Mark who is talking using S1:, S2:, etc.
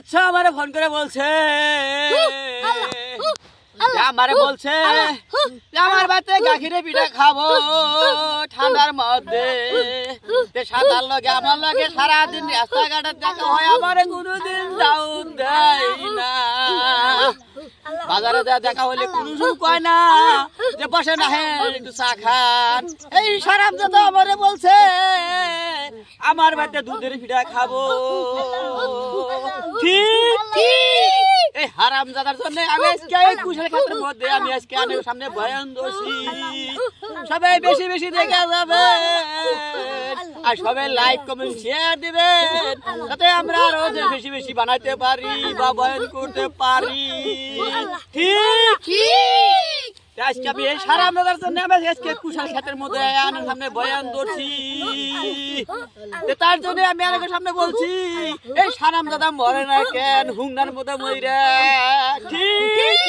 S1: বাচ্চা আমারে ফোন করে বলছে আমারে বলছে আমার বাচ্চা গাখিরে পিঠা খাবো ঠান্ডার মধ্যে সাঁতার লগে আমার লগে সারাদিন রাস্তাঘাটে দেখা হয় আমার কোনোদিন দাউদ দেয় না বাজারে যা দেখা হলে কোনো কয় না যে বসে না হ্যাঁ একটু চা খান এই হারামজাদা আমারে বলছে আমার বাড়িতে দুধের পিঠা খাবো ঠিক এই হারামজাদার জন্য আমি আজকে এই কুশল ক্ষেত্রের মধ্যে আমি আজকে সামনে বয়ান দোষী সবাই বেশি বেশি দেখে যাবে আর সবাই লাইক কমেন্ট শেয়ার দিবেন যাতে আমরা আরো বেশি বেশি বানাইতে পারি বা বয়ান করতে পারি ঠিক ঠিক আজকে আমি এই হারামজাদার জন্য আমি আজকে কুশল ক্ষেত্রের মধ্যে আনার সামনে বয়ান ধরছি তার জন্য আমি আরেকের সামনে বলছি এই হারামজাদা মরে না কেন হুঙ্গার মধ্যে মইরা ঠিক